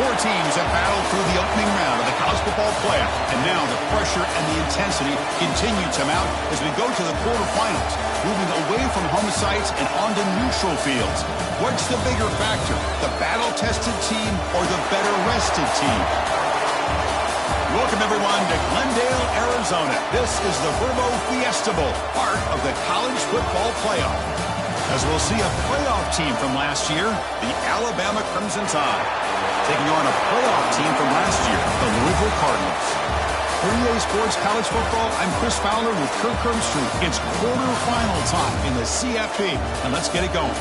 Four teams have battled through the opening round of the college football playoff, and now the pressure and the intensity continue to mount as we go to the quarterfinals, moving away from home sites and onto neutral fields. What's the bigger factor, the battle-tested team or the better-rested team? Welcome, everyone, to Glendale, Arizona. This is the Verbo Fiesta Bowl, part of the college football playoff. As we'll see a playoff team from last year, the Alabama Crimson Tide, taking on a playoff team from last year, the Louisville Cardinals. For EA Sports College Football, I'm Chris Fowler with Kirk Herbstreit. It's quarterfinal time in the CFP, and let's get it going.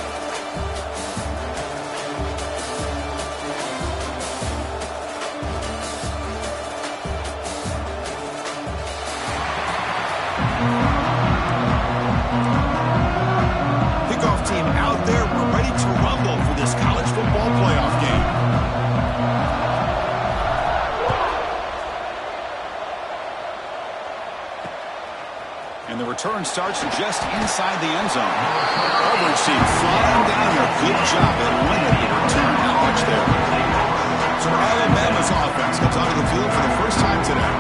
Team out there, we're ready to rumble for this college football playoff game. And the return starts just inside the end zone. Coverage team flying down here. Good job at limiting the return. Not much there. So Alabama's offense comes onto the field for the first time today.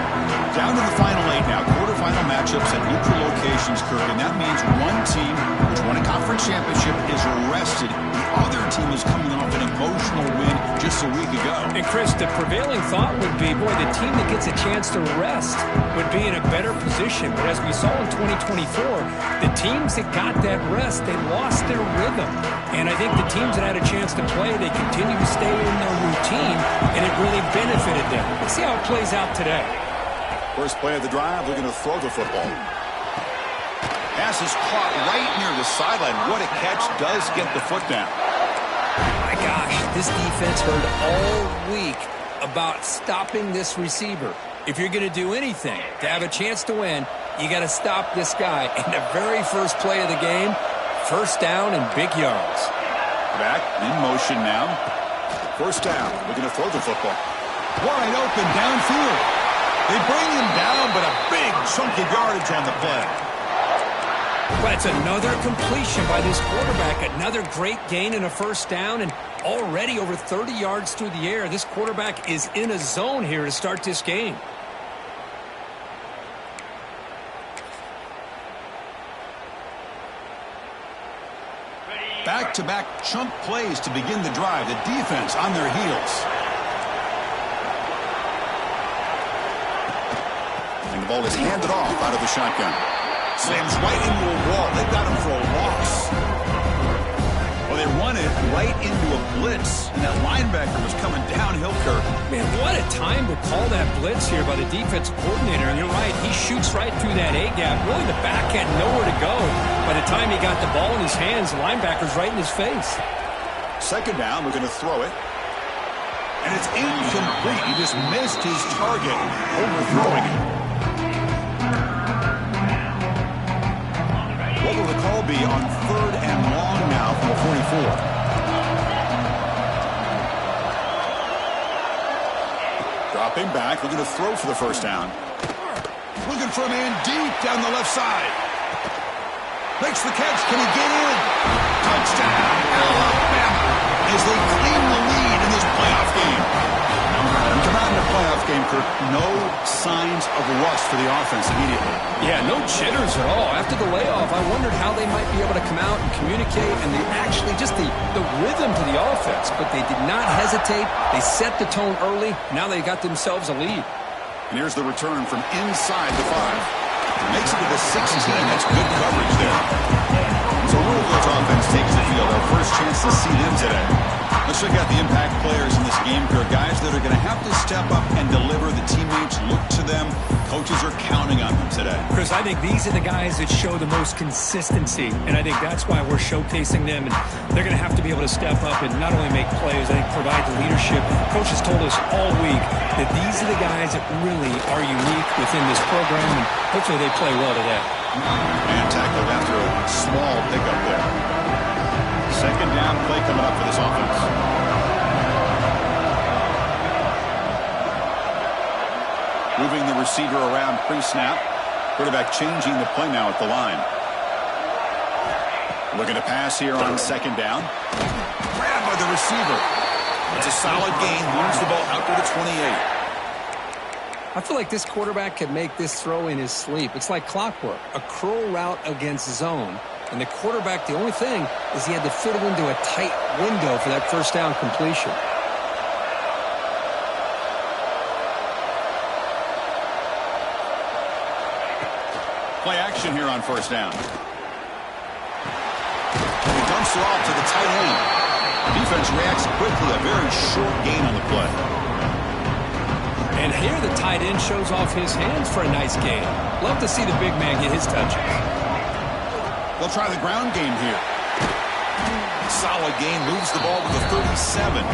Down to the final 8 now. Quarterfinal matchups at neutral locations, Kirk, and that means one team which won a conference championship is rested. The other team is coming off an emotional win just a week ago. And Chris, the prevailing thought would be, boy, the team that gets a chance to rest would be in a better position. But as we saw in 2024, the teams that got that rest, they lost their rhythm. And I think the teams that had a chance to play, they continue to stay in their routine, and it really benefited them. Let's see how it plays out today. First play of the drive, they're going to throw the football. Pass is caught right near the sideline. What a catch, does get the foot down. My gosh, this defense heard all week about stopping this receiver. If you're going to do anything to have a chance to win, you got to stop this guy. And the very first play of the game, first down and big yards. Back in motion now. First down, we're going to throw the football. Wide open downfield. They bring him down, but a big chunk of yardage on the play. Well, it's another completion by this quarterback. Another great gain and a first down, and already over 30 yards through the air. This quarterback is in a zone here to start this game. Back-to-back chunk plays to begin the drive. The defense on their heels. The ball is handed off out of the shotgun. Slams right into a wall. They've got him for a loss. Well, they run it right into a blitz, and that linebacker was coming downhill, Kirk. Man, what a time to call that blitz here by the defensive coordinator. And you're right, he shoots right through that A-gap. Really, the back had nowhere to go. By the time he got the ball in his hands, the linebacker's right in his face. Second down, we're going to throw it. And it's incomplete. He just missed his target, overthrowing it. What will the call be on third and long now from the 44? Dropping back, looking to throw for the first down. Looking for a man deep down the left side. Makes the catch, can he get in? Touchdown, Alabama, as they claim the lead in this playoff game. And come out in the playoff game, Kirk, no signs of rust for the offense immediately. Yeah, no jitters at all. After the layoff, I wondered how they might be able to come out and communicate, and they actually just the rhythm to the offense. But they did not hesitate. They set the tone early. Now they got themselves a lead. And here's the return from inside the 5. Makes it to the 16. That's good coverage there. So Louisville's offense takes the field. Our first chance to see them today. Let's check out the impact players in this game, Kirk. Guys that are going to have to step up and deliver. The teammates look to them. Coaches are counting on them today. Chris, I think these are the guys that show the most consistency, and I think that's why we're showcasing them. And they're going to have to be able to step up and not only make plays, I think provide the leadership. Coaches told us all week that these are the guys that really are unique within this program, and hopefully they play well today. And tackled after a small pickup there. Second down play coming up for this offense. Moving the receiver around pre-snap. Quarterback changing the play now at the line. Looking to pass here on second down. Grabbed by the receiver. It's a solid gain. Moves the ball out to the 28. I feel like this quarterback could make this throw in his sleep. It's like clockwork, a curl route against zone. And the quarterback, the only thing is he had to fit it into a tight window for that first down completion. Play action here on first down. He dumps it off to the tight end. Defense reacts quickly. A very short gain on the play. And here the tight end shows off his hands for a nice gain. Love to see the big man get his touches. They'll try the ground game here. Solid gain. Moves the ball to the 37.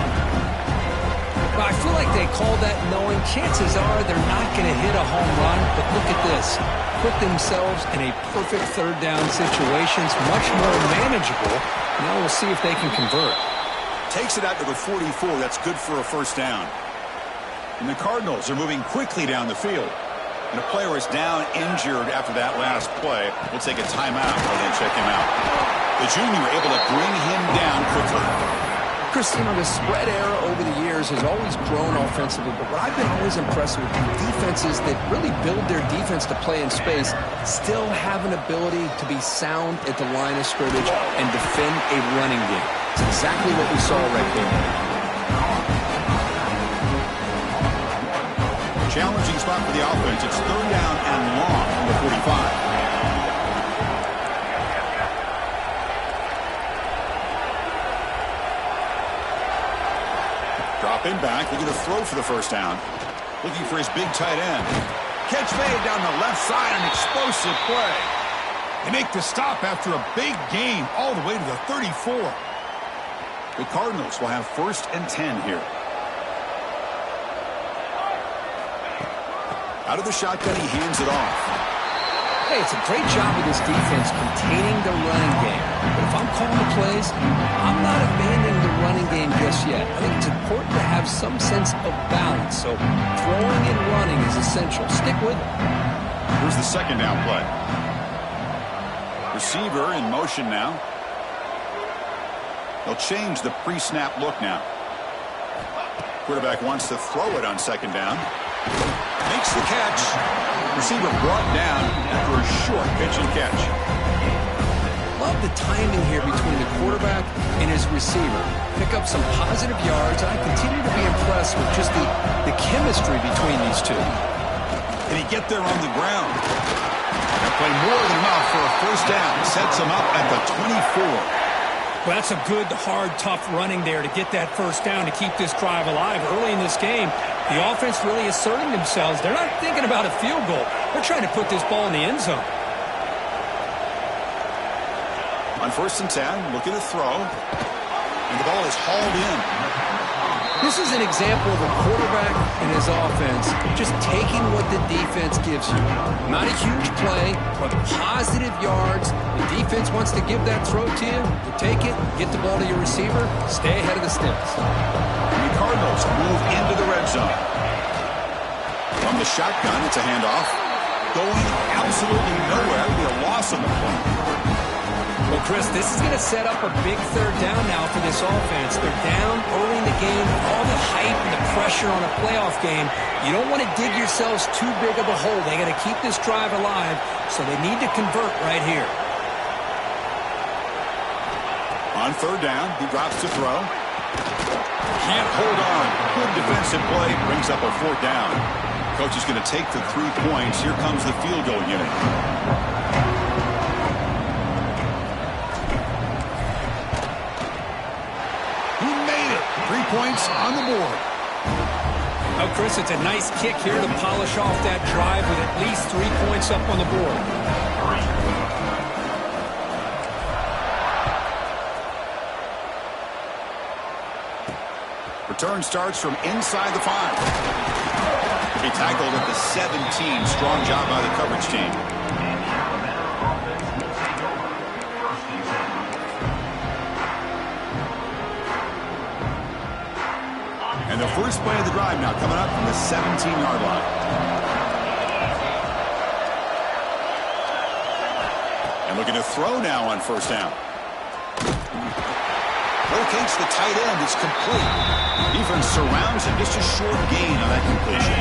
Well, I feel like they call that knowing chances are they're not going to hit a home run. But look at this. Put themselves in a perfect third down situation. It's much more manageable. Now we'll see if they can convert. Takes it out to the 44. That's good for a first down. And the Cardinals are moving quickly down the field. And a player is down injured after that last play. We'll take a timeout while they check him out. The junior able to bring him down quickly. Chris, you know, the spread era over the years has always grown offensively, but what I've been always impressed with defenses that really build their defense to play in space still have an ability to be sound at the line of scrimmage and defend a running game. It's exactly what we saw right there. Challenging spot for the offense. It's third down and long from the 45. Dropping back, looking to throw for the first down. Looking for his big tight end. Catch made down the left side, an explosive play. They make the stop after a big gain all the way to the 34. The Cardinals will have first and 10 here. Out of the shotgun, he hands it off. Hey, it's a great job of this defense containing the running game. But if I'm calling the plays, I'm not abandoning the running game just yet. I think it's important to have some sense of balance. So throwing and running is essential. Stick with it. Here's the second down play. Receiver in motion now. They'll change the pre-snap look now. Quarterback wants to throw it on second down. Makes the catch. Receiver brought down after a short pitch and catch. Love the timing here between the quarterback and his receiver. Pick up some positive yards, and I continue to be impressed with just the chemistry between these two. Can he get there on the ground? That play more than enough for a first down. Sets him up at the 24. Well, that's a good, hard, tough running there to get that first down to keep this drive alive. Early in this game, the offense really asserting themselves. They're not thinking about a field goal. They're trying to put this ball in the end zone. On first and 10, looking to throw. And the ball is hauled in. This is an example of a quarterback and his offense just taking what the defense gives you. Not a huge play, but positive yards. The defense wants to give that throw to you. You take it, get the ball to your receiver, stay ahead of the sticks. And the Cardinals move into the red zone. From the shotgun, it's a handoff. Going absolutely nowhere. It'll be a loss on the play. Well, Chris, this is going to set up a big third down now for this offense. They're down early in the game. All the hype and the pressure on a playoff game. You don't want to dig yourselves too big of a hole. They got to keep this drive alive, so they need to convert right here. On third down, he drops to throw. Can't hold on. Good defensive play. Brings up a fourth down. Coach is going to take the 3 points. Here comes the field goal unit. He made it. 3 points on the board. Oh, Chris, it's a nice kick here to polish off that drive with at least 3 points up on the board. Return starts from inside the 5. He tackled at the 17. Strong job by the coverage team. And the first play of the drive now coming up from the 17-yard line. And looking to throw now on first down. Locates the tight end. It's complete. Defense surrounds him. Just a short gain on that completion.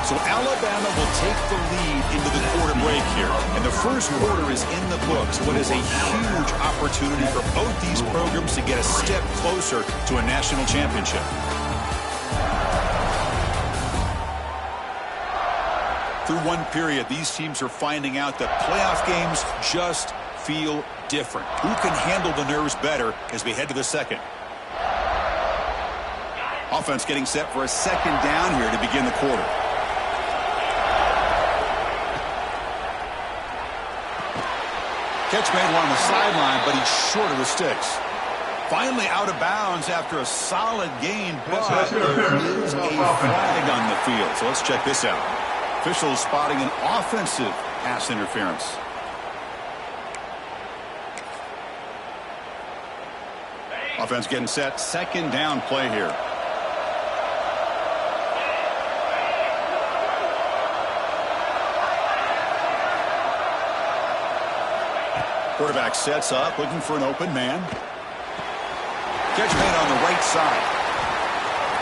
So Alabama will take the lead into the quarter break here. And the first quarter is in the books. What is a huge opportunity for both these programs to get a step closer to a national championship. Through one period, these teams are finding out that playoff games just feel different. Who can handle the nerves better as we head to the second? Offense getting set for a second down here to begin the quarter. Catch made along the sideline, but he's short of the sticks. Finally out of bounds after a solid gain, but there is a flag on the field. So let's check this out. Officials spotting an offensive pass interference. Offense getting set. Second down play here. Quarterback sets up, looking for an open man. Catch made on the right side.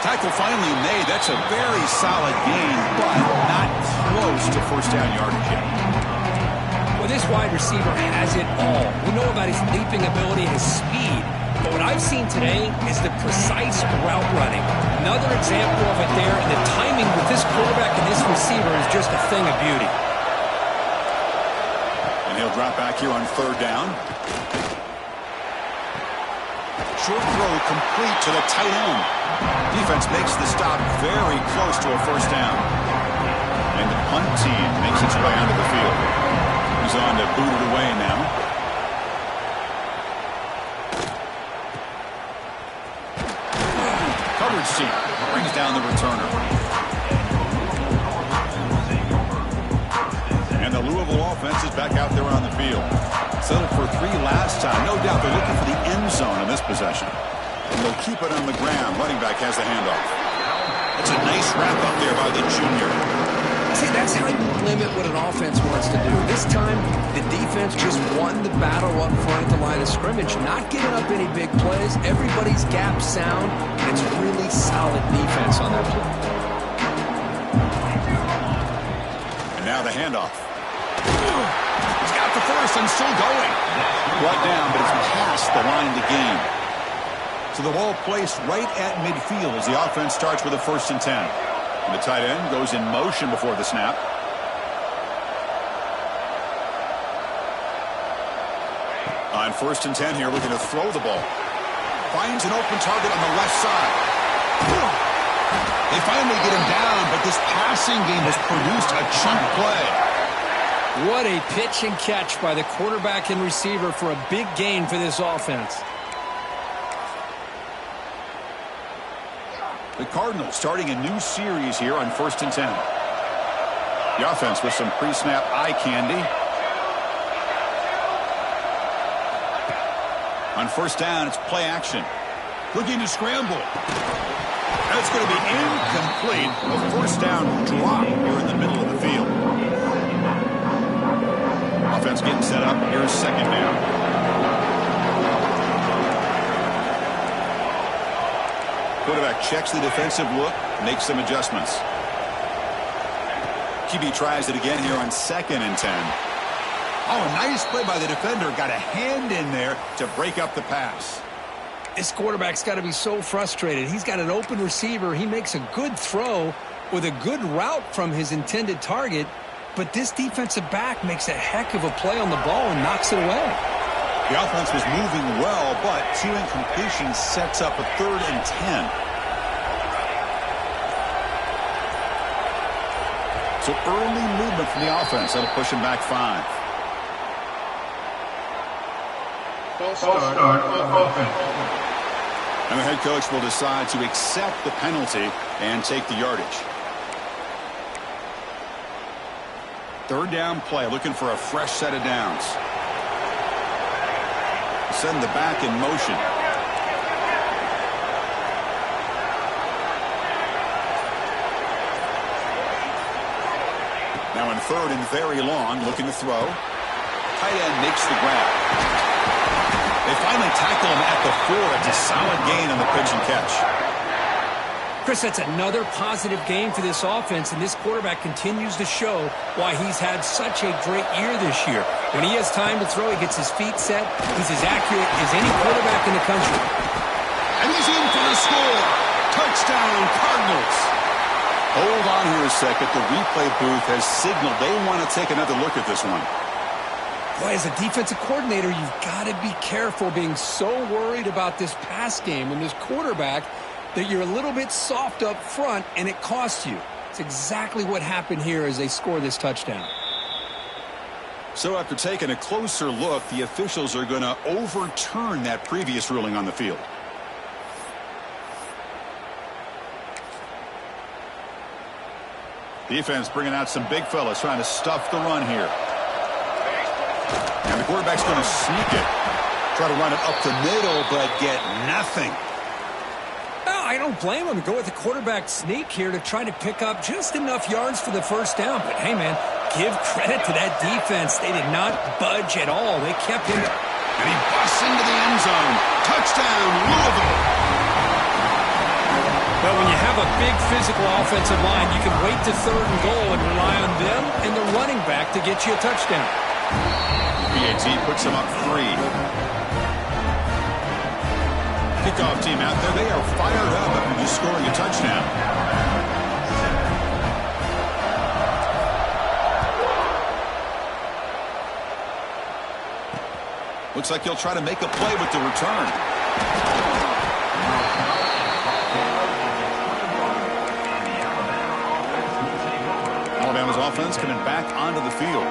Tackle finally made. That's a very solid gain, but not close to first down yardage yet. Well, this wide receiver has it all. We know about his leaping ability and his speed, but what I've seen today is the precise route running. Another example of it there, and the timing with this quarterback and this receiver is just a thing of beauty. And he'll drop back here on third down. Short throw complete to the tight end. Defense makes the stop very close to a first down. And the punt team makes its way onto the field. He's on to boot it away now. Coverage team brings down the returner. And the Louisville offense is back out there on the field. Settled for 3 last time. No doubt they're looking for the end zone in this possession. And they'll keep it on the ground. Running back has the handoff. That's a nice wrap up there by the junior. See, that's how you limit what an offense wants to do. This time, the defense just won the battle up front at the line of scrimmage, not giving up any big plays. Everybody's gap sound, and it's really solid defense on their play. And now the handoff. He's got the first and still going. Brought down, but it's past the line to gain. So the ball placed right at midfield as the offense starts with a 1st and 10. And the tight end goes in motion before the snap. On 1st and 10 here, looking to throw the ball. Finds an open target on the left side. They finally get him down, but this passing game has produced a chunk play. What a pitch and catch by the quarterback and receiver for a big gain for this offense. The Cardinals starting a new series here on 1st and 10. The offense with some pre-snap eye candy. On 1st down, it's play action. Looking to scramble. That's going to be incomplete. A 1st down drop here in the middle of the field. Offense getting set up. Here's 2nd down. Quarterback checks the defensive look, makes some adjustments. QB tries it again here on 2nd and 10. Oh, a nice play by the defender. Got a hand in there to break up the pass. This quarterback's got to be so frustrated. He's got an open receiver. He makes a good throw with a good route from his intended target, but this defensive back makes a heck of a play on the ball and knocks it away. The offense was moving well, but 2 incompletions sets up a 3rd and 10. So early movement from the offense. That'll push him back 5. And the head coach will decide to accept the penalty and take the yardage. 3rd down play, looking for a fresh set of downs. Send the back in motion. Now in 3rd and very long, looking to throw. Tight end makes the grab. Finally tackle him at the 4. It's a solid gain on the pitch and catch. Chris, that's another positive game for this offense, and this quarterback continues to show why he's had such a great year this year. When he has time to throw, he gets his feet set. He's as accurate as any quarterback in the country. And he's in for the score. Touchdown, Cardinals. Hold on here a second. The replay booth has signaled they want to take another look at this one. Boy, as a defensive coordinator, you've got to be careful being so worried about this pass game and this quarterback that you're a little bit soft up front and it costs you. It's exactly what happened here as they score this touchdown. So after taking a closer look, the officials are going to overturn that previous ruling on the field. Defense bringing out some big fellas trying to stuff the run here. And the quarterback's going to sneak it. Try to run it up the middle, but get nothing. I don't blame him. Go with the quarterback sneak here to try to pick up just enough yards for the first down. But, hey, man, give credit to that defense. They did not budge at all. They kept him. And he busts into the end zone. Touchdown, Louisville. Well, when you have a big physical offensive line, you can wait to 3rd and goal and rely on them and the running back to get you a touchdown. PAT puts him up 3. Kickoff team out there. They are fired up after just scoring a touchdown. Looks like he'll try to make a play with the return. Alabama's offense coming back onto the field.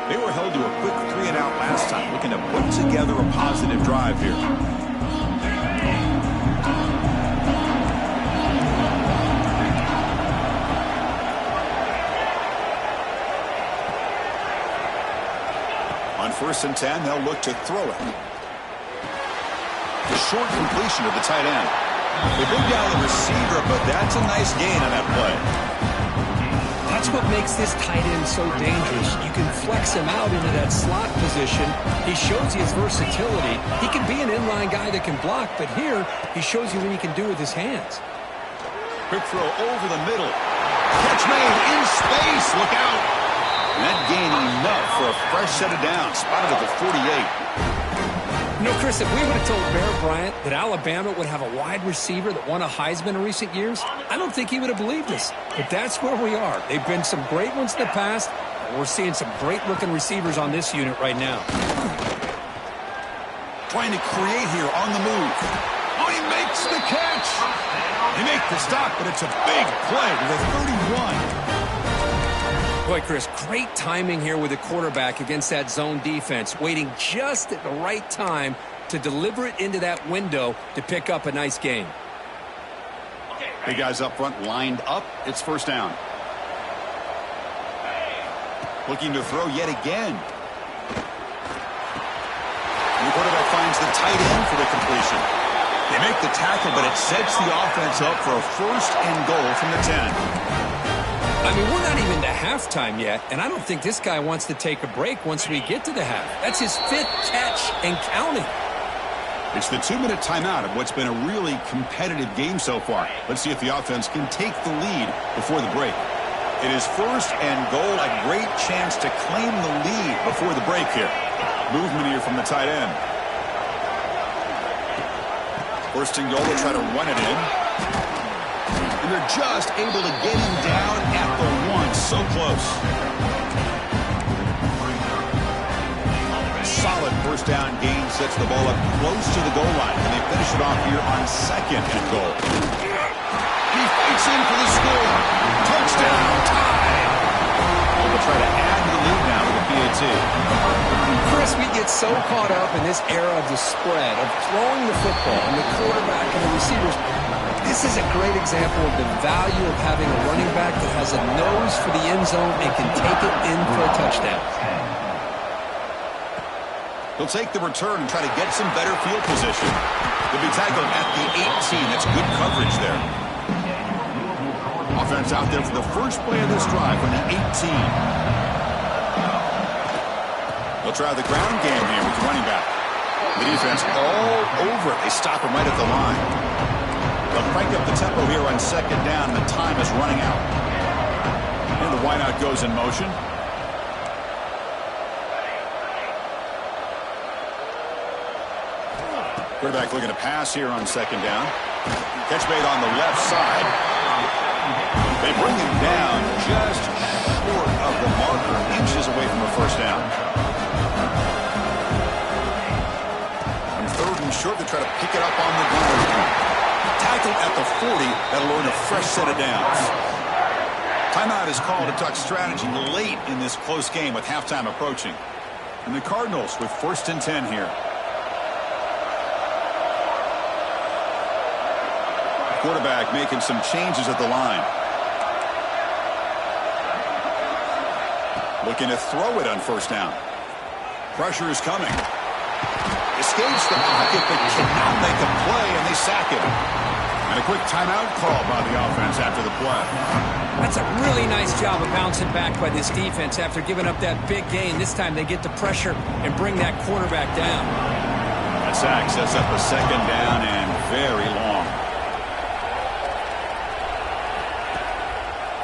They were held to a quick 3-and-out last time, looking to put together a positive drive here. On 1st and 10, they'll look to throw it. The short completion of the tight end. They bring down the receiver, but that's a nice gain on that play. That's what makes this tight end so dangerous. You can flex him out into that slot position. He shows you his versatility. He can be an inline guy that can block, but here he shows you what he can do with his hands. Quick throw over the middle. Catch made in space. Look out. And that gain enough for a fresh set of downs. Spotted at the 48. You know, Chris, if we would have told Bear Bryant that Alabama would have a wide receiver that won a Heisman in recent years, I don't think he would have believed us. But that's where we are. They've been some great ones in the past, and we're seeing some great-looking receivers on this unit right now. Trying to create here on the move. Oh, he makes the catch. They make the stop, but it's a big play to the 31. Boy, Chris, great timing here with the quarterback against that zone defense, waiting just at the right time to deliver it into that window to pick up a nice gain. Big guys up front lined up. It's 1st down. Looking to throw yet again. And the quarterback finds the tight end for the completion. They make the tackle, but it sets the offense up for a 1st and goal from the 10. I mean, we're not even to halftime yet, and I don't think this guy wants to take a break once we get to the half. That's his 5th catch and counting. It's the 2-minute timeout of what's been a really competitive game so far. Let's see if the offense can take the lead before the break. It is 1st and goal, a great chance to claim the lead before the break here. Movement here from the tight end. 1st and goal, they'll try to run it in. And they're just able to get him down at the 1. So close. Solid 1st down gain sets the ball up close to the goal line. And they finish it off here on 2nd and goal. He fights in for the score. Touchdown. Tie. They'll try to add to the lead now with the PAT. Chris, we get so caught up in this era of the spread, of throwing the football, and the quarterback and the receivers. This is a great example of the value of having a running back that has a nose for the end zone and can take it in for a touchdown. He'll take the return and try to get some better field position. He'll be tackled at the 18. That's good coverage there. Offense out there for the first play of this drive from the 18. They'll try the ground game here with the running back. The defense all over it. They stop him right at the line. They'll crank up the tempo here on second down. The time is running out. And the wideout goes in motion. Quarterback looking to pass here on second down. Catch made on the left side. They bring him down just short of the marker, inches away from a first down. On third and short, they try to pick it up on the ground. Tackled at the 40, that'll earn a fresh set of downs. Timeout is called to talk strategy late in this close game with halftime approaching. And the Cardinals with 1st and 10 here. Quarterback making some changes at the line. Looking to throw it on first down. Pressure is coming. Escapes the pocket, but cannot make a play, and they sack him. And a quick timeout call by the offense after the play. That's a really nice job of bouncing back by this defense after giving up that big gain. This time they get the pressure and bring that quarterback down. That sack sets up a second down and very long.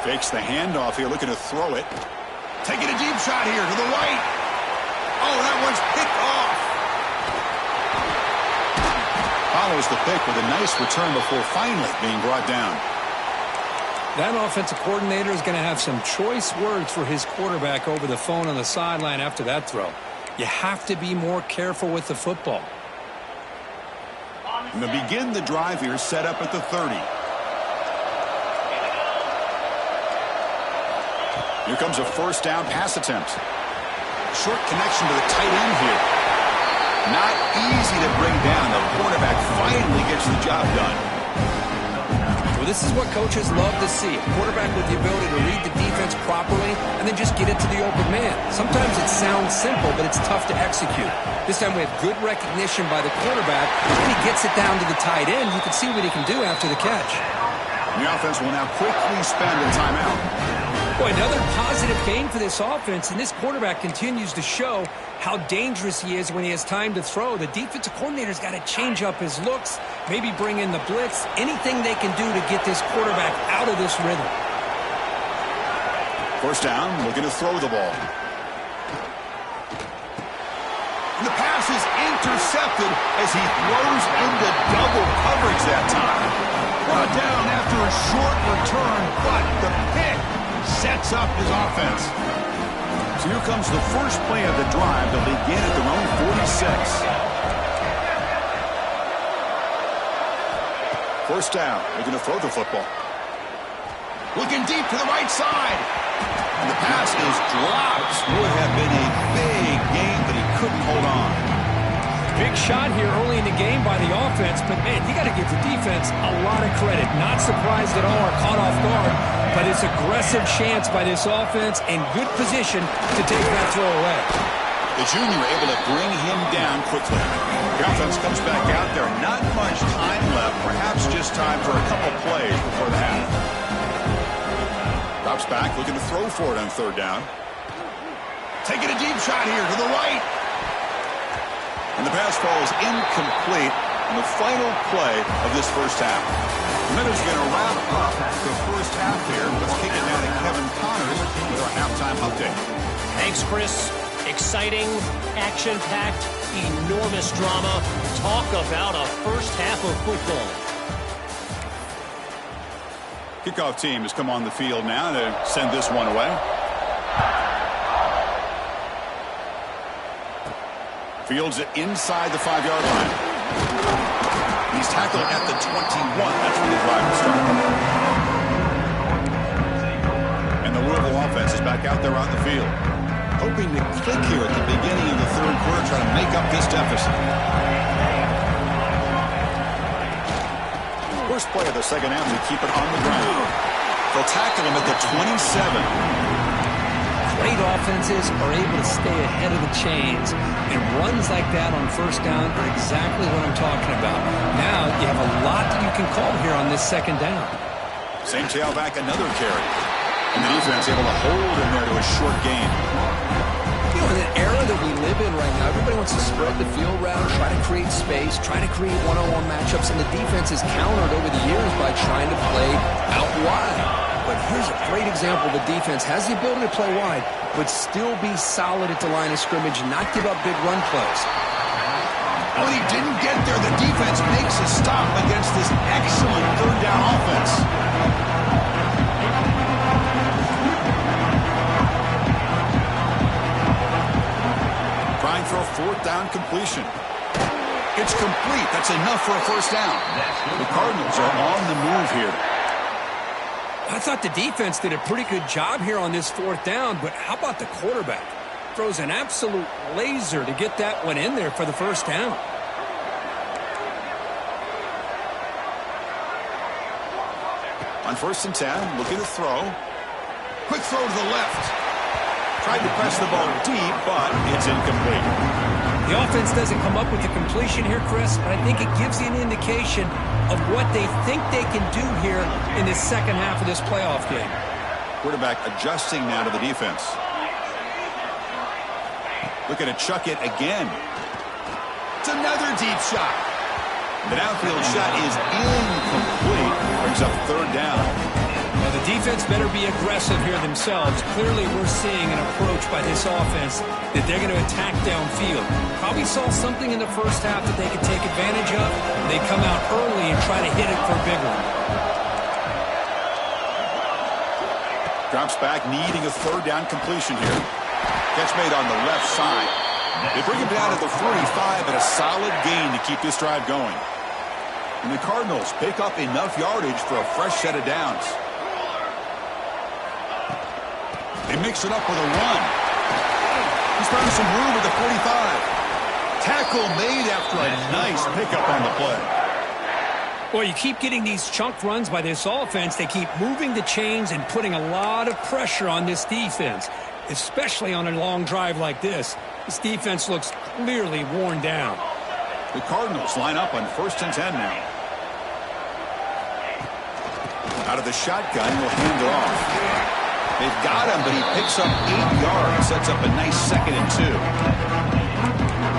Fakes the handoff here, looking to throw it. Taking a deep shot here to the right. Oh, that one's picked off. Follows the pick with a nice return before finally being brought down. That offensive coordinator is going to have some choice words for his quarterback over the phone on the sideline after that throw. You have to be more careful with the football. And to begin the drive here, set up at the 30. Here comes a first down pass attempt. Short connection to the tight end here. Not easy to bring down. The quarterback finally gets the job done. Well, this is what coaches love to see. A quarterback with the ability to read the defense properly and then just get it to the open man. Sometimes it sounds simple, but it's tough to execute. This time we have good recognition by the quarterback. When he gets it down to the tight end, you can see what he can do after the catch. The offense will now quickly spend a timeout. Boy, another positive game for this offense, and this quarterback continues to show how dangerous he is when he has time to throw. The defensive coordinator's got to change up his looks, maybe bring in the blitz, anything they can do to get this quarterback out of this rhythm. First down, looking to throw the ball. And the pass is intercepted as he throws into double coverage that time. Brought down after a short return, but the pick sets up his offense. So here comes the first play of the drive. They'll begin at their own 46. First down. They're going to throw the football. Looking deep to the right side. And the pass is dropped. Would have been a big game, but he couldn't hold on. Big shot here early in the game by the offense, but man, you got to give the defense a lot of credit. Not surprised at all or caught off guard, but it's aggressive chance by this offense and good position to take that throw away. The junior able to bring him down quickly. The offense comes back out there. Not much time left, perhaps just time for a couple plays before the half. Drops back, looking to throw for it on third down. Taking a deep shot here to the right. And the pass falls incomplete in the final play of this first half. The Miners going to wrap up the first half here. Let's kick it down to Kevin Connors with our halftime update. Thanks, Chris. Exciting, action-packed, enormous drama. Talk about a first half of football. Kickoff team has come on the field now to send this one away. Fields it inside the 5-yard line. He's tackled at the 21. That's where the drive will start. And the Louisville offense is back out there on the field. Hoping to click here at the beginning of the third quarter, trying to make up this deficit. First play of the second half to keep it on the ground. They'll tackle him at the 27. Great offenses are able to stay ahead of the chains, and runs like that on first down are exactly what I'm talking about. Now you have a lot that you can call here on this second down. Same tailback, another carry. And the defense able to hold him there to a short gain. You know, era that we live in right now, everybody wants to spread the field around, try to create space, try to create one-on-one matchups, and the defense is countered over the years by trying to play out wide. But here's a great example. The defense has the ability to play wide, but still be solid at the line of scrimmage and not give up big run plays. When he didn't get there, the defense makes a stop against this excellent third down offense. Trying for a fourth down completion. It's complete. That's enough for a first down. The Cardinals are on the move here. I thought the defense did a pretty good job here on this fourth down, but how about the quarterback? Throws an absolute laser to get that one in there for the first down. On 1st and 10, looking to throw. Quick throw to the left. Tried to press the ball deep, but it's incomplete. The offense doesn't come up with the completion here, Chris, but I think it gives you an indication of what they think they can do here in this second half of this playoff game. Quarterback adjusting now to the defense. Looking to chuck it again. It's another deep shot. The downfield shot is incomplete. Brings up third down. Now the defense better be aggressive here themselves. Clearly we're seeing an approach by this offense that they're going to attack downfield. Probably saw something in the first half that they could take advantage of. They come out early and try to hit it for a big one. Drops back, needing a third down completion here. Catch made on the left side. They bring him down to the 45 at a solid gain to keep this drive going. And the Cardinals pick up enough yardage for a fresh set of downs. They mix it up with a run. He's found some room at the 45. Tackle made after a nice pickup on the play. Well, you keep getting these chunk runs by this offense. They keep moving the chains and putting a lot of pressure on this defense, especially on a long drive like this. This defense looks clearly worn down. The Cardinals line up on 1st and 10 now. Out of the shotgun, will hand it off. They've got him, but he picks up 8 yards. Sets up a nice 2nd and 2.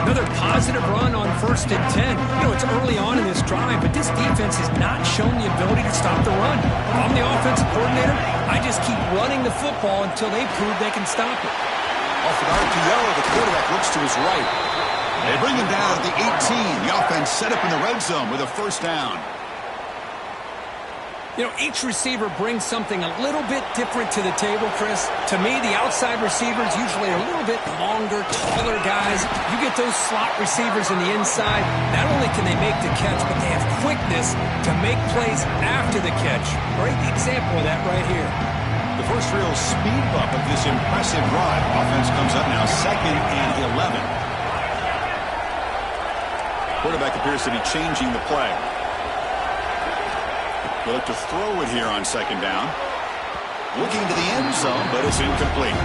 Another positive run on 1st and 10. You know, it's early on in this drive, but this defense has not shown the ability to stop the run. If I'm the offensive coordinator, I just keep running the football until they prove they can stop it. Off an RPO, the quarterback looks to his right. They bring him down at the 18. The offense set up in the red zone with a first down. You know, each receiver brings something a little bit different to the table, Chris. To me, the outside receivers usually are a little bit longer, taller guys. You get those slot receivers in the inside, not only can they make the catch, but they have quickness to make plays after the catch. Great example of that right here. The first real speed bump of this impressive drive. Offense comes up now 2nd and 11. Quarterback appears to be changing the play. They look to throw it here on 2nd down. Looking to the end zone, but it's incomplete.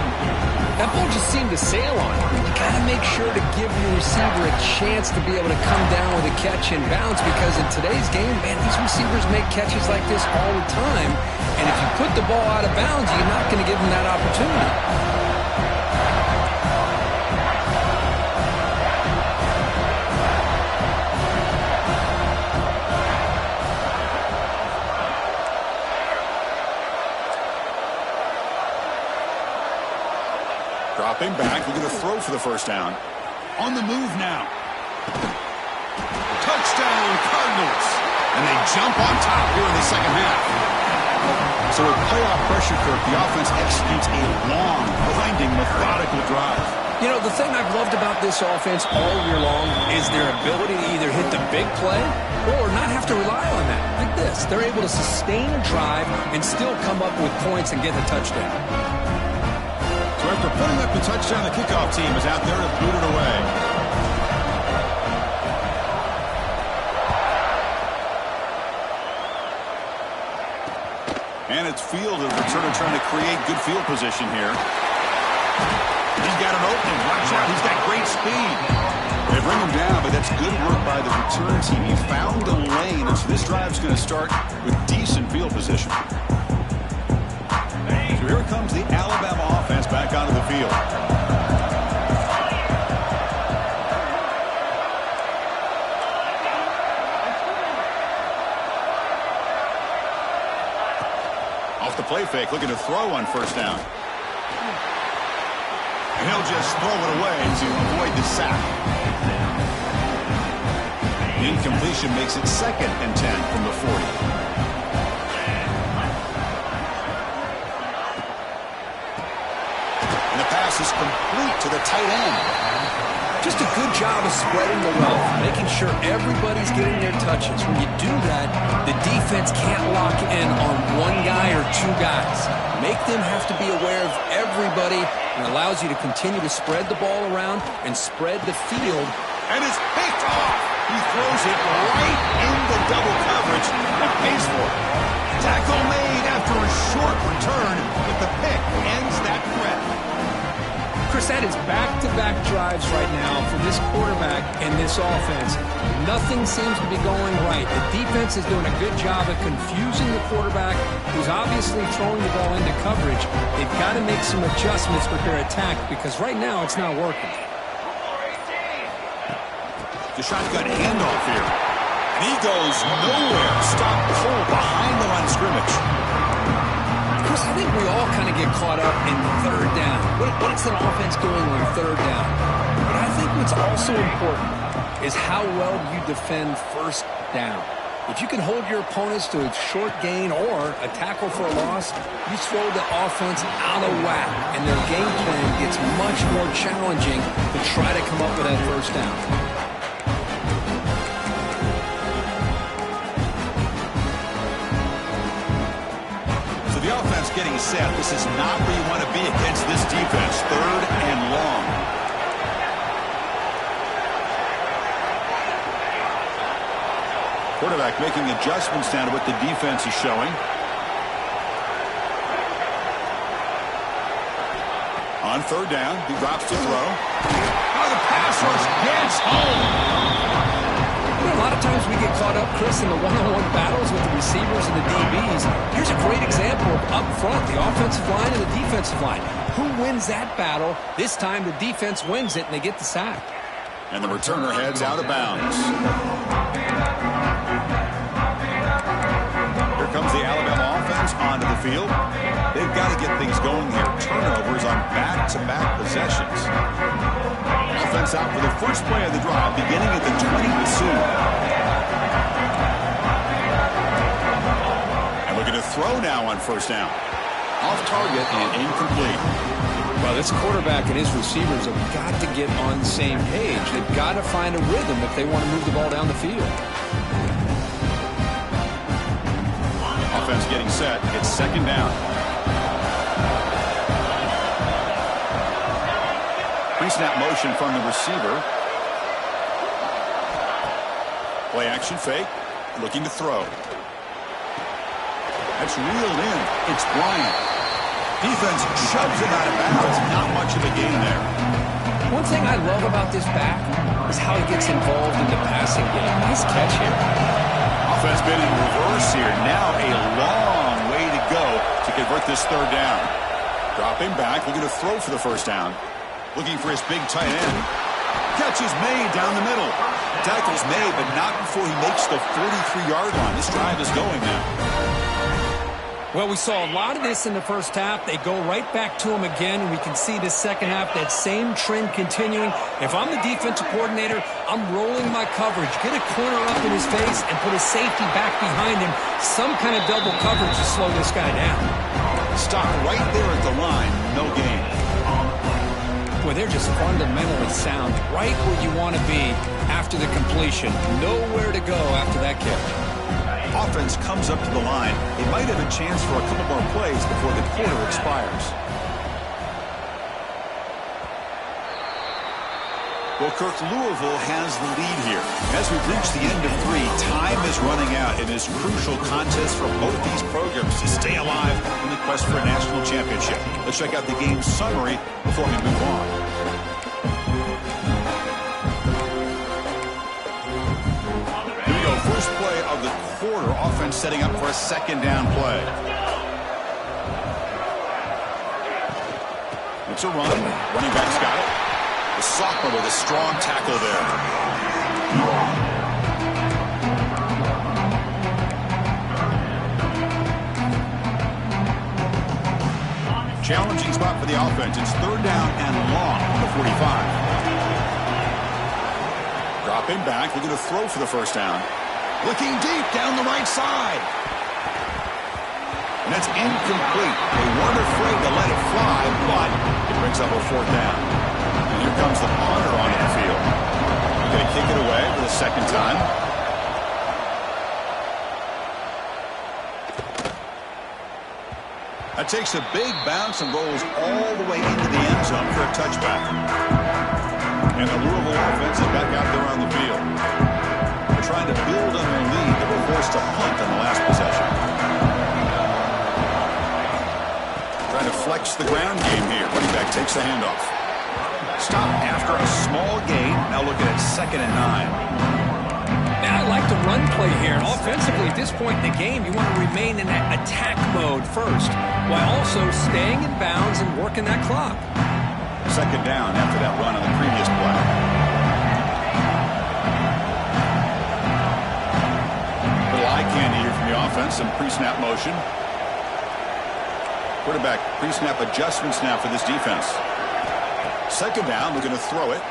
That ball just seemed to sail on him. You got to make sure to give your receiver a chance to be able to come down with a catch and bounce, because in today's game, man, these receivers make catches like this all the time. And if you put the ball out of bounds, you're not going to give them that opportunity. Dropping back, we're going to throw for the first down. On the move now. Touchdown, Cardinals. And they jump on top here in the second half. So with playoff pressure, Kirk, the offense executes a long, grinding, methodical drive. You know, the thing I've loved about this offense all year long is their ability to either hit the big play or not have to rely on that. Like this, they're able to sustain a drive and still come up with points and get a touchdown. So after putting up the touchdown, the kickoff team is out there to boot it away. And it's fielded. Returner trying to create good field position here. He's got an opening. Watch out. He's got great speed. They bring him down, but that's good work by the return team. He found the lane, and so this drive's going to start with decent field position. So here comes the Alabama offense back onto the field. off the play fake, looking to throw on first down. And he'll just throw it away to avoid the sack. The incompletion makes it 2nd and 10 from the 40. And the pass is complete to the tight end. Just a good job of spreading the wealth, making sure everybody's getting their touches. When you do that, the defense can't lock in on one guy or two guys. Make them have to be aware of everybody, and allows you to continue to spread the ball around and spread the field. And it's picked off. He throws it right into double coverage and pays for it. Tackle made after a short return, but the pick ends that threat. Chris, that is back-to-back drives right now for this quarterback and this offense. Nothing seems to be going right. The defense is doing a good job of confusing the quarterback, who's obviously throwing the ball into coverage. They've got to make some adjustments with their attack because right now it's not working. The shotgun handoff here. And he goes nowhere. Stop full behind the line of scrimmage. Chris, I think we all kind of get caught up in third down. What's an offense doing on third down? But I think what's also important is how well you defend first down. If you can hold your opponents to a short gain or a tackle for a loss, you throw the offense out of whack, and their game plan gets much more challenging to try to come up with that first down. The offense getting set. This is not where you want to be against this defense. 3rd and long. Quarterback making adjustments down to what the defense is showing. On 3rd down, he drops to throw. Oh, the pass rush gets home. A lot of times we get caught up, Chris, in the one-on-one battles with the receivers and the DBs. Here's a great example of up front, the offensive line and the defensive line. Who wins that battle? This time the defense wins it, and they get the sack. And the returner heads out of bounds. Here comes the Alabama offense onto the field. They've got to get things going here. Turnovers on back-to-back possessions. Offense out for the first play of the drive, beginning at the 22. And looking to throw now on first down. Off target and incomplete. Well, this quarterback and his receivers have got to get on the same page. They've got to find a rhythm if they want to move the ball down the field. Offense getting set. It's 2nd down. Pre-snap motion from the receiver. Play action fake. Looking to throw. That's reeled in. It's Bryant. Defense shoves him out of bounds. Not much of a gain there. One thing I love about this back is how he gets involved in the passing game. Nice catch here. Offense been in reverse here. Now a long way to go to convert this 3rd down. Dropping back. Looking to throw for the first down. Looking for his big tight end. Catch is made down the middle. Tackle's made, but not before he makes the 43-yard line. This drive is going now. Well, we saw a lot of this in the first half. They go right back to him again, and we can see this second half, that same trend continuing. If I'm the defensive coordinator, I'm rolling my coverage. Get a corner up in his face and put a safety back behind him. Some kind of double coverage to slow this guy down. Stop right there at the line. No gain. Boy, they're just fundamentally sound, right where you want to be after the completion. Nowhere to go after that catch. Offense comes up to the line. They might have a chance for a couple more plays before the quarter expires. Well, Kirk, Louisville has the lead here. As we've reached the end of 3, time is running out in this crucial contest for both these programs to stay alive in the quest for a national championship. Let's check out the game summary before we move on. Here we go. First play of the quarter. Offense setting up for a 2nd down play. It's a run. Running back's got it. The sophomore with a strong tackle there. Challenging spot for the offense. It's third down and long on the 45. Dropping back, looking to throw for the first down. Looking deep down the right side. And that's incomplete. They weren't afraid to let it fly, but it brings up a fourth down. And here comes the punter onto the field. They're going to kick it away for the second time. That takes a big bounce and rolls all the way into the end zone for a touchback. And the Louisville offense is back out there on the field. They're trying to build on their lead. They were forced to punt on the last possession. Trying to flex the ground game here. Running back takes the handoff. Stop after a small gain. Now looking at 2nd and 9. Now, I like the run play here. And offensively, at this point in the game, you want to remain in that attack mode first, while also staying in bounds and working that clock. 2nd down after that run on the previous play. Little eye candy here from the offense. Some pre-snap motion. Quarterback pre-snap adjustments now for this defense. 2nd down, looking to throw it.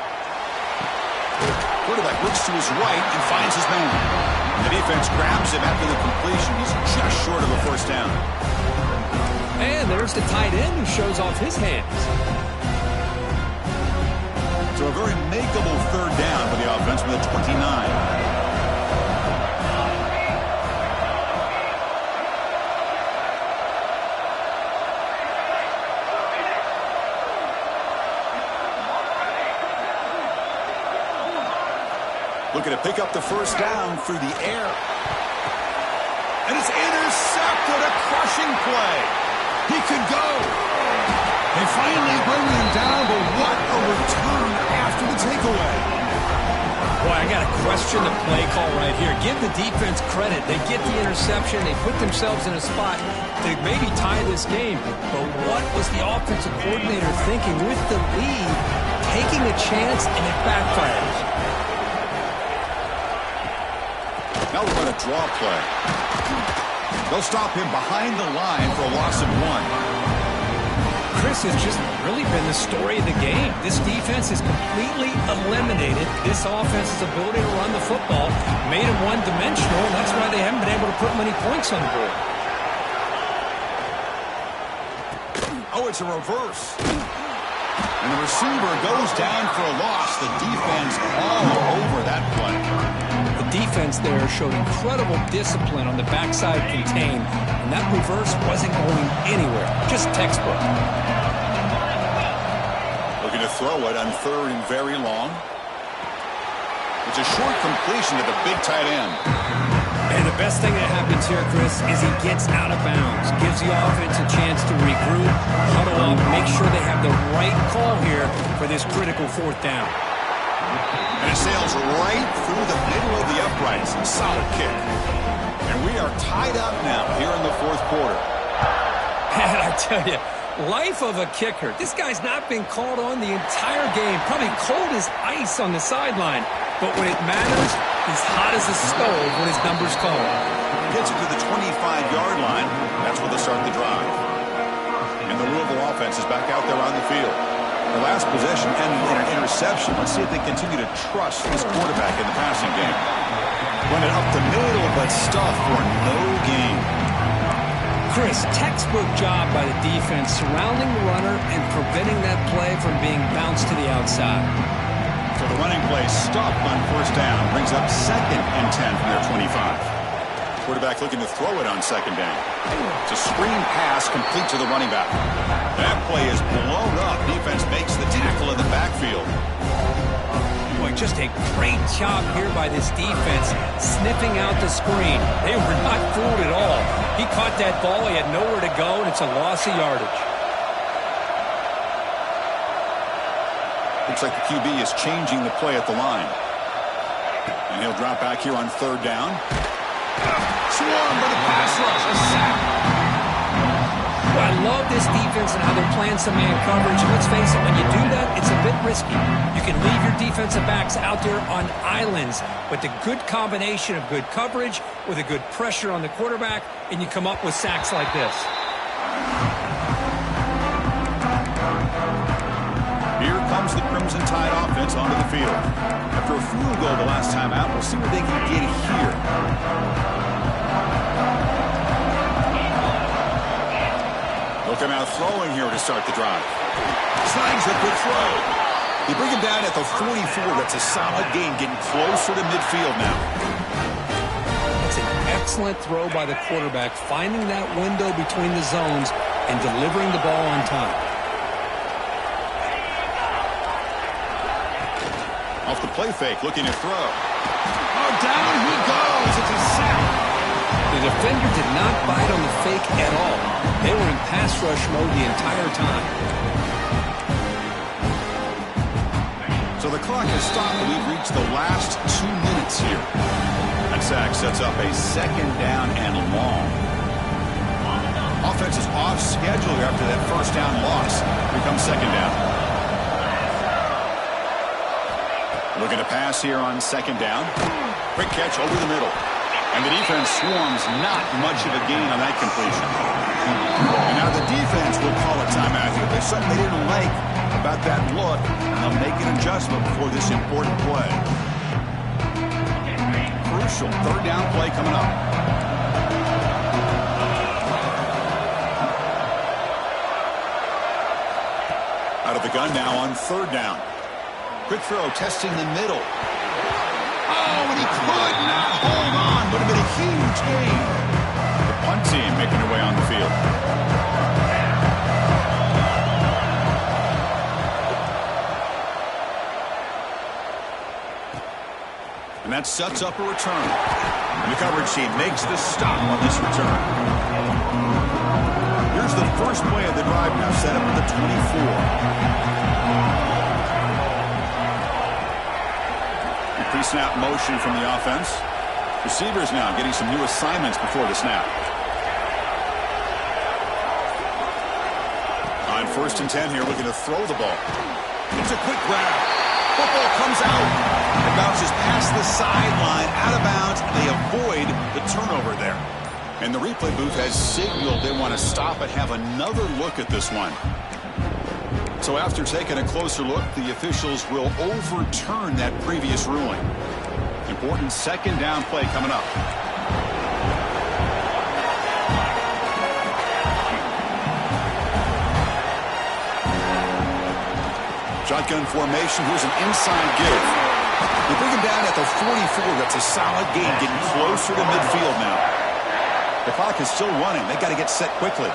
Quarterback looks to his right and finds his man. The defense grabs him after the completion. He's just short of a first down. And there's the tight end who shows off his hands. So a very makeable 3rd down for the offense with a 29. Looking to pick up the first down through the air. And it's intercepted. A crushing play. He could go. They finally bring him down, but what a return after the takeaway. Boy, I got to question the play call right here. Give the defense credit. They get the interception. They put themselves in a spot to maybe tie this game. But what was the offensive coordinator thinking with the lead, taking a chance, and it backfires? Now we're going to draw play. They'll stop him behind the line for a loss of 1. Chris has just really been the story of the game. This defense has completely eliminated this offense's ability to run the football, made them one-dimensional, and that's why they haven't been able to put many points on the board. Oh, it's a reverse. And the receiver goes down for a loss. The defense all over that play. Defense there showed incredible discipline on the backside contain, and that reverse wasn't going anywhere, just textbook. Looking to throw it on 3rd and very long. It's a short completion to the big tight end. And the best thing that happens here, Chris, is he gets out of bounds, gives the offense a chance to regroup, huddle up, make sure they have the right call here for this critical 4th down. And it sails right through the middle of the uprights. Solid kick. And we are tied up now here in the 4th quarter. And I tell you, life of a kicker. This guy's not been called on the entire game. Probably cold as ice on the sideline. But when it matters, he's hot as a stove when his number's called. Gets it to the 25-yard line. That's where they start the drive. And the Louisville offense is back out there on the field. The last possession ended in an interception. Let's see if they continue to trust this quarterback in the passing game. Run it up the middle, but stuff for no gain. Chris, textbook job by the defense surrounding the runner and preventing that play from being bounced to the outside. So the running play stopped on 1st down. Brings up 2nd and 10 from their 25. Quarterback looking to throw it on 2nd down. It's a screen pass complete to the running back. That play is blown up. Defense makes the tackle in the backfield. Boy, just a great job here by this defense, sniffing out the screen. They were not fooled at all. He caught that ball. He had nowhere to go, and it's a loss of yardage. Looks like the QB is changing the play at the line. And he'll drop back here on 3rd down. Swarmed by the pass rush. A sack. Well, I love this defense and how they're playing some man coverage. And let's face it, when you do that, it's a bit risky. You can leave your defensive backs out there on islands, but the good combination of good coverage with a good pressure on the quarterback, and you come up with sacks like this. inside offense onto the field. After a field goal the last time out, we'll see what they can get here. They'll come out throwing here to start the drive. Slides a quick throw. They bring him down at the 44. That's a solid gain, getting closer to midfield now. That's an excellent throw by the quarterback, finding that window between the zones and delivering the ball on time. Off the play fake, looking to throw. Oh, down he goes. It's a sack. The defender did not bite on the fake at all. They were in pass rush mode the entire time. So the clock has stopped, and we've reached the last 2 minutes here. That sack sets up a second down and long. Offense is off schedule after that first down loss. Here comes second down. Looking to pass here on second down. Quick catch over the middle. And the defense swarms, not much of a gain on that completion. And now the defense will call a timeout here. There's something they didn't like about that look, and they'll make an adjustment before this important play. Crucial third down play coming up. Out of the gun now on third down. Quick throw, testing the middle. Oh, and he could not hold on. Would have been a huge gain. The punt team making their way on the field. And that sets up a return. And the coverage team makes the stop on this return. Here's the first play of the drive now, set up at the 24. Pre-snap motion from the offense. Receivers now getting some new assignments before the snap. On 1st and 10 here, looking to throw the ball. It's a quick grab. Football comes out. It bounces past the sideline, out of bounds, and they avoid the turnover there. And the replay booth has signaled they want to stop and have another look at this one. So after taking a closer look, the officials will overturn that previous ruling. Important second down play coming up. Shotgun formation. Here's an inside give. They bring him down at the 44. That's a solid gain, getting closer to midfield now. The clock is still running. They got to get set quickly.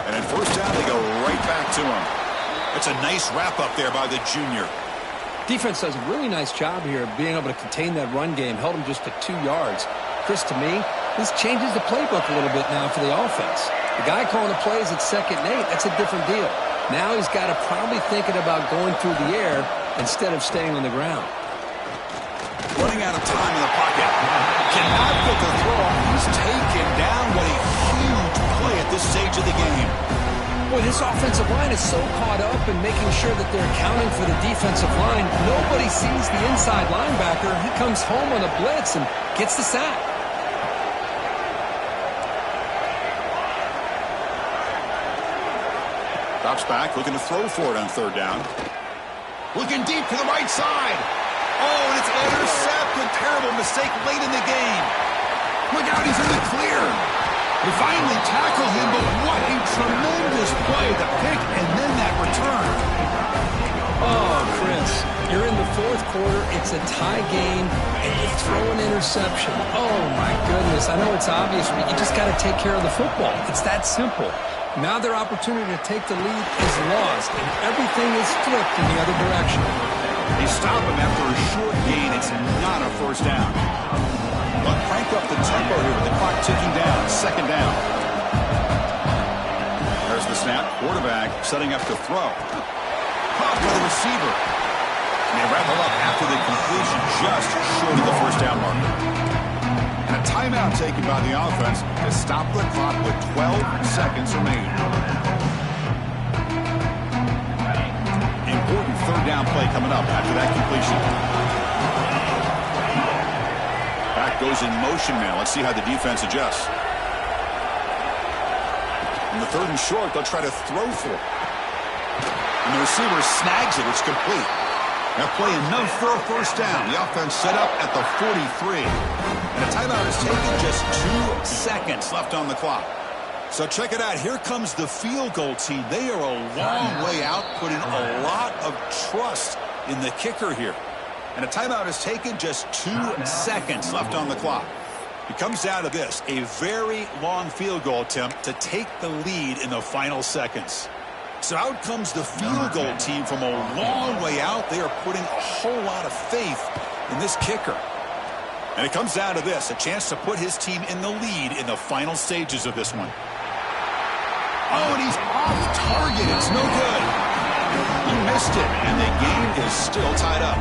And at first down, they go right back to him. That's a nice wrap-up there by the junior. Defense does a really nice job here of being able to contain that run game. Held him just to 2 yards. Chris, to me, this changes the playbook a little bit now for the offense. The guy calling the plays at 2nd and 8, that's a different deal. Now he's got to probably thinking about going through the air instead of staying on the ground. Running out of time in the pocket. Cannot get the throw. He's taken down. What a huge play at this stage of the game. Boy, this offensive line is so caught up in making sure that they're accounting for the defensive line. Nobody sees the inside linebacker. He comes home on a blitz and gets the sack. Drops back, looking to throw for it on third down. Looking deep to the right side. Oh, and it's intercepted. Terrible mistake late in the game. Look out, he's in the clear. They finally tackle him, but what a tremendous play. The pick and then that return. Oh, Chris, you're in the 4th quarter. It's a tie game, and you throw an interception. Oh, my goodness. I know it's obvious, but you just got to take care of the football. It's that simple. Now their opportunity to take the lead is lost, and everything is flipped in the other direction. They stop him after a short gain. It's not a first down. But crank up the tempo here with the clock ticking down. 2nd down. There's the snap. Quarterback setting up to throw. Caught by the receiver. And they wrap him up after the completion, just short of the first down marker. And a timeout taken by the offense to stop the clock with 12 seconds remaining. Important third down play coming up after that completion. Back goes in motion now. Let's see how the defense adjusts. In the 3rd and short, they'll try to throw for it. And the receiver snags it. It's complete. That play enough for a first down. The offense set up at the 43. And a timeout is taken, just 2 seconds left on the clock. So check it out. Here comes the field goal team. They are a long way out, putting a lot of trust in the kicker here. And a timeout is taken, just 2 seconds left on the clock. It comes down to this, a very long field goal attempt to take the lead in the final seconds. So out comes the field goal team from a long way out. They are putting a whole lot of faith in this kicker. And it comes down to this, a chance to put his team in the lead in the final stages of this one. Oh, and he's off target. It's no good. He missed it, and the game is still tied up.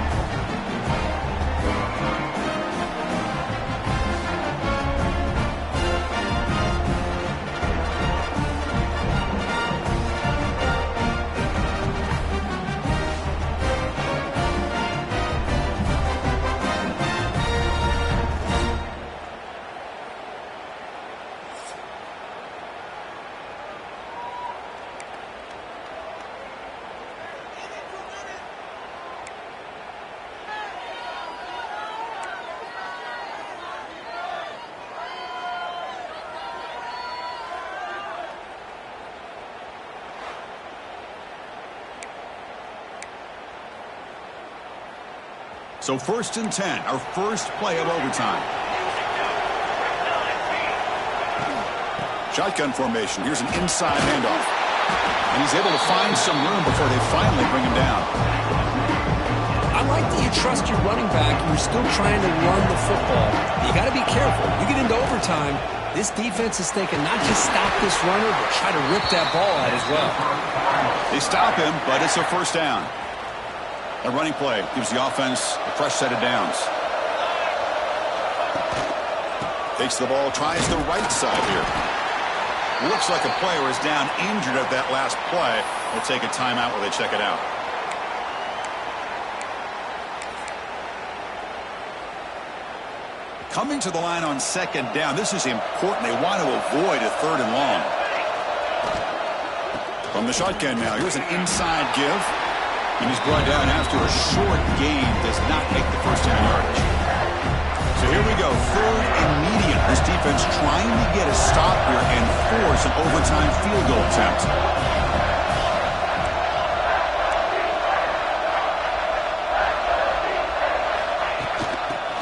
So 1st and 10, our first play of overtime. Shotgun formation. Here's an inside handoff. And he's able to find some room before they finally bring him down. I like that you trust your running back and you're still trying to run the football. You got to be careful. You get into overtime, this defense is thinking not just stop this runner, but try to rip that ball out as well. They stop him, but it's a first down. A running play gives the offense a fresh set of downs. Takes the ball, tries the right side here. Looks like a player is down injured at that last play. They'll take a timeout while they check it out. Coming to the line on 2nd down. This is important. They want to avoid a 3rd and long. From the shotgun now, here's an inside give. And he's brought down after a short gain. Does not make the first down yardage. So here we go. 3rd and medium. This defense trying to get a stop here and force an overtime field goal attempt.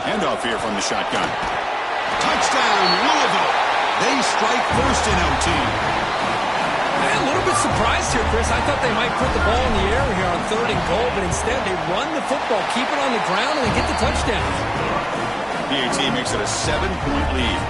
Handoff here from the shotgun. Touchdown, Louisville. They strike first in OT. A little bit surprised here, Chris. I thought they might put the ball in the air here on 3rd and goal, but instead they run the football, keep it on the ground, and they get the touchdown. PAT makes it a 7-point lead.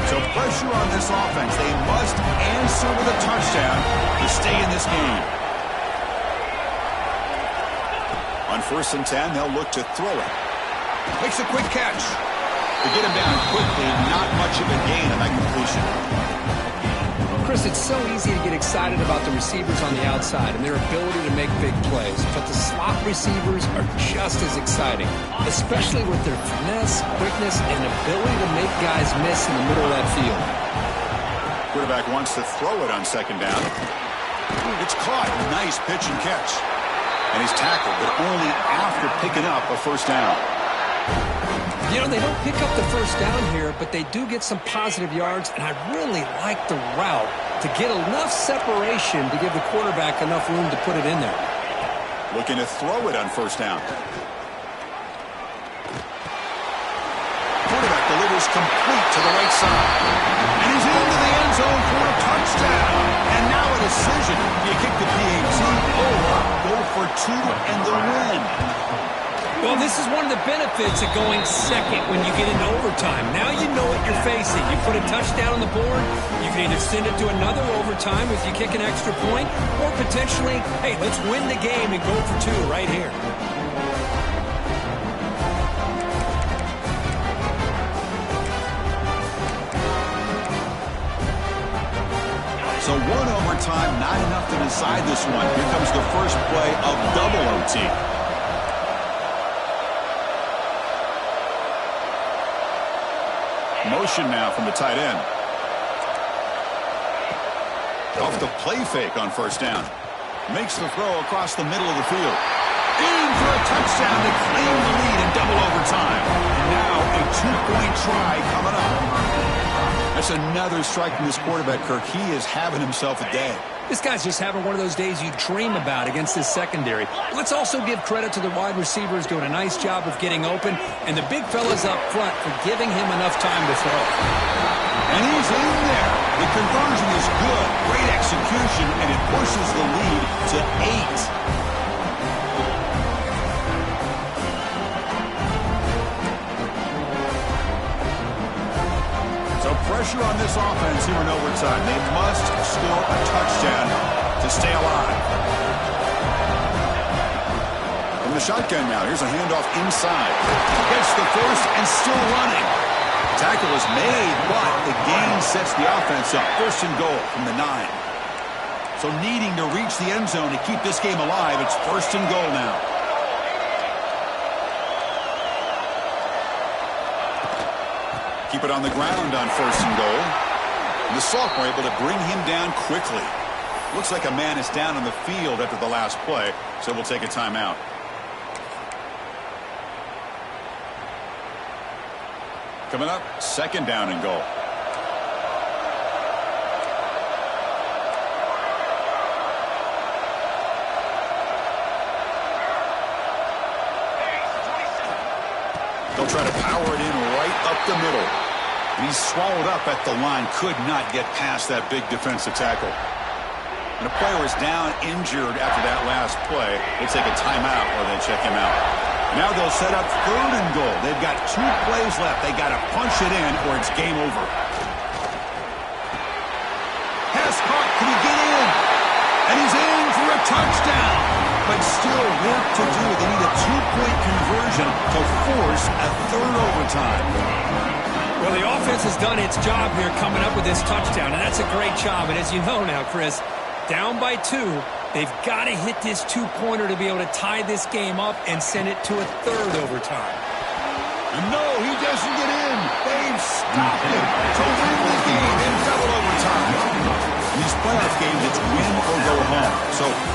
So pressure on this offense. They must answer with a touchdown to stay in this game. On 1st and 10, they'll look to throw it. Makes a quick catch. To get him down quickly, not much of a gain on that completion. Chris, it's so easy to get excited about the receivers on the outside and their ability to make big plays, but the slot receivers are just as exciting, especially with their finesse, quickness, and ability to make guys miss in the middle of that field. Quarterback wants to throw it on 2nd down. It's caught. Nice pitch and catch. And he's tackled, but only after picking up a first down. You know, they don't pick up the first down here, but they do get some positive yards, and I really like the route to get enough separation to give the quarterback enough room to put it in there. Looking to throw it on 1st down. Quarterback delivers complete to the right side. And he's into the end zone for a touchdown. And now a decision. Do you kick the PAT or go for 2 and the win? Well, this is one of the benefits of going second when you get into overtime. Now you know what you're facing. You put a touchdown on the board, you can either send it to another overtime if you kick an extra point, or potentially, hey, let's win the game and go for 2 right here. So one overtime, not enough to decide this one. Here comes the first play of double OT. Motion now from the tight end. Off the play fake on first down. Makes the throw across the middle of the field. In for a touchdown to claim the lead in double overtime. And now a two-point try coming up. That's another strike from this quarterback, Kirk. He is having himself a day. This guy's just having one of those days you dream about against this secondary. Let's also give credit to the wide receivers doing a nice job of getting open, and the big fellas up front for giving him enough time to throw. And he's in there. The conversion is good. Great execution, and it pushes the lead to 8. So pressure on this offense here in overtime. They must score a touchdown to stay alive. From the shotgun now, here's a handoff inside. Gets the first and still running. Tackle is made, but the gain sets the offense up. First and goal from the 9. So needing to reach the end zone to keep this game alive, it's first and goal now. Keep it on the ground on first and goal. And the sophomore able to bring him down quickly. Looks like a man is down on the field after the last play, so we'll take a timeout. Coming up, second down and goal. They'll try to power it in right up the middle. He's swallowed up at the line. Could not get past that big defensive tackle. And a player is down injured after that last play. They take a timeout or they check him out. Now they'll set up third and goal. They've got 2 plays left. They got to punch it in or it's game over. Pass caught. Can he get in? And he's in for a touchdown. But still work to do. They need a 2-point conversion to force a third overtime. Well, the offense has done its job here coming up with this touchdown, and that's a great job. And as you know now, Chris, down by 2, they've got to hit this 2-pointer to be able to tie this game up and send it to a third overtime. No, he doesn't get in. They've stopped him to win the game in double overtime. In these playoff games, it's win or go home. So